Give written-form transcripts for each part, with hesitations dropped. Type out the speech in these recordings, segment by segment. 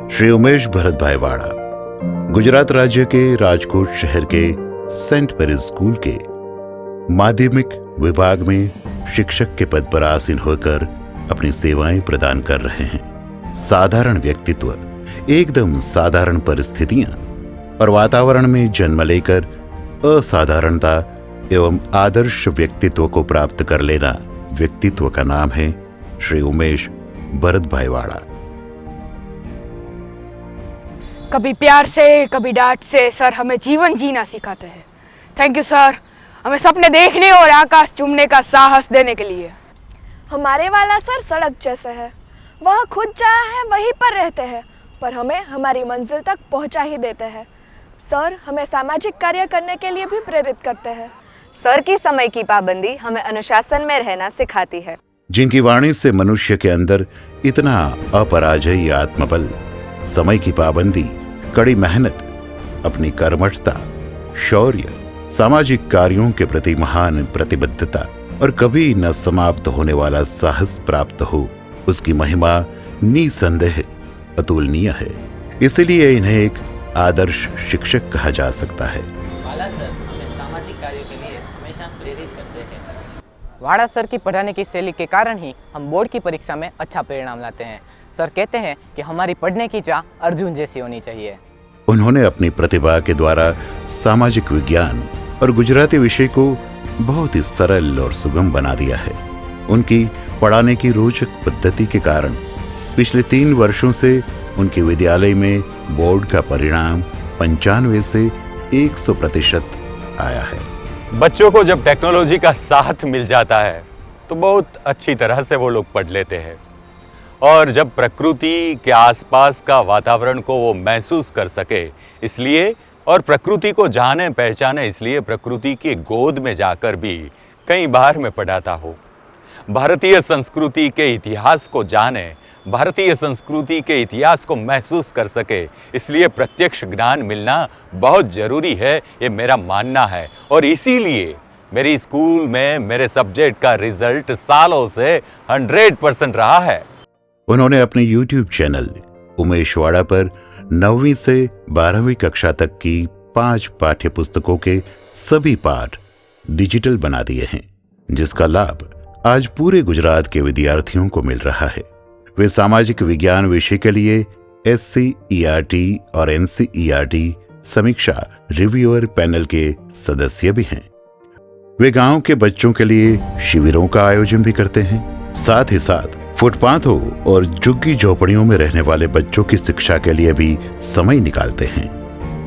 श्री उमेश भरतभाई वाड़ा गुजरात राज्य के राजकोट शहर के सेंट मेरीज स्कूल के माध्यमिक विभाग में शिक्षक के पद पर आसीन होकर अपनी सेवाएं प्रदान कर रहे हैं। साधारण व्यक्तित्व, एकदम साधारण परिस्थितियां और वातावरण में जन्म लेकर असाधारणता एवं आदर्श व्यक्तित्व को प्राप्त कर लेना व्यक्तित्व का नाम है श्री उमेश भरतभाई वाड़ा। कभी प्यार से, कभी डांट से सर हमें जीवन जीना सिखाते हैं। थैंक यू सर, हमें सपने देखने और आकाश चूमने का साहस देने के लिए। हमारे वाला सर सड़क जैसे है, वह खुद जहाँ है वहीं पर रहते हैं, पर हमें हमारी मंजिल तक पहुँचा ही देते हैं। सर हमें सामाजिक कार्य करने के लिए भी प्रेरित करते हैं। सर की समय की पाबंदी हमें अनुशासन में रहना सिखाती है। जिनकी वाणी से मनुष्य के अंदर इतना अपराजयी आत्मबल, समय की पाबंदी, कड़ी मेहनत, अपनी कर्मठता, शौर्य, सामाजिक कार्यों के प्रति महान प्रतिबद्धता और कभी न समाप्त होने वाला साहस प्राप्त हो, उसकी महिमा निसंदेह अतुलनीय है। इसलिए इन्हें एक आदर्श शिक्षक कहा जा सकता है। वाड़ा सर हमें सामाजिक कार्यों के लिए हमेशा प्रेरित करते हैं। वाड़ा सर की पढ़ाने की शैली के कारण ही हम बोर्ड की परीक्षा में अच्छा परिणाम लाते हैं। सर कहते हैं कि हमारी पढ़ने की चाह अर्जुन जैसी होनी चाहिए। उन्होंने अपनी प्रतिभा के द्वारा सामाजिक विज्ञान और गुजराती विषय को बहुत ही सरल और सुगम बना दिया है। उनकी पढ़ाने की रोचक पद्धति के कारण पिछले 3 वर्षों से उनके विद्यालय में बोर्ड का परिणाम 95 से 100% आया है। बच्चों को जब टेक्नोलॉजी का साथ मिल जाता है तो बहुत अच्छी तरह से वो लोग पढ़ लेते हैं, और जब प्रकृति के आसपास का वातावरण को वो महसूस कर सके इसलिए, और प्रकृति को जाने पहचाने इसलिए प्रकृति की गोद में जाकर भी कई बार मैं पढ़ाता हूँ। भारतीय संस्कृति के इतिहास को जाने, भारतीय संस्कृति के इतिहास को महसूस कर सके इसलिए प्रत्यक्ष ज्ञान मिलना बहुत ज़रूरी है, ये मेरा मानना है। और इसीलिए मेरी स्कूल में मेरे सब्जेक्ट का रिजल्ट सालों से 100% रहा है। उन्होंने अपने YouTube चैनल उमेश वाड़ा पर 9वीं से 12वीं कक्षा तक की 5 पाठ्य पुस्तकों के सभी पाठ डिजिटल बना दिए हैं, जिसका लाभ आज पूरे गुजरात के विद्यार्थियों को मिल रहा है। वे सामाजिक विज्ञान विषय के लिए SCERT और NCERT समीक्षा रिव्यूअर पैनल के सदस्य भी हैं। वे गांव के बच्चों के लिए शिविरों का आयोजन भी करते हैं। साथ ही साथ फुटपाथों और झुग्गी झोपड़ियों में रहने वाले बच्चों की शिक्षा के लिए भी समय निकालते हैं।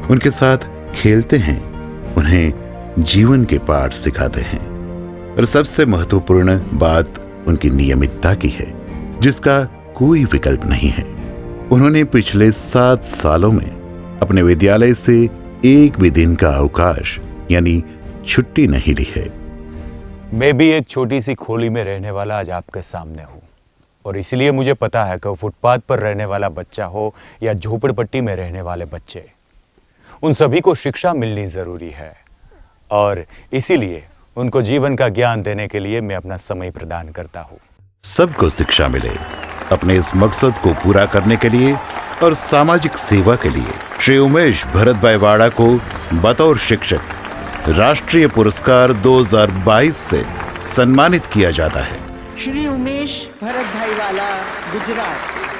उनके साथ खेलते हैं, उन्हें जीवन के पाठ सिखाते हैं। और सबसे महत्वपूर्ण बात उनकी नियमितता की है, जिसका कोई विकल्प नहीं है। उन्होंने पिछले 7 सालों में अपने विद्यालय से एक भी दिन का अवकाश यानी छुट्टी नहीं ली है। मैं भी एक छोटी सी खोली में रहने वाला आज आपके सामने हूँ, और इसलिए मुझे पता है कि फुटपाथ पर रहने वाला बच्चा हो या झोपड़पट्टी में रहने वाले बच्चे, उन सभी को शिक्षा मिलनी ज़रूरी है। और इसीलिए उनको जीवन का ज्ञान देने के लिए मैं अपना समय प्रदान करता हूँ। सबको शिक्षा मिले, अपने इस मकसद को पूरा करने के लिए और सामाजिक सेवा के लिए श्री उमेश भरतभाई वाड़ा को बतौर शिक्षक राष्ट्रीय पुरस्कार 2022 से सम्मानित किया जाता है। श्री उमेश भरतभाई वाला, गुजरात।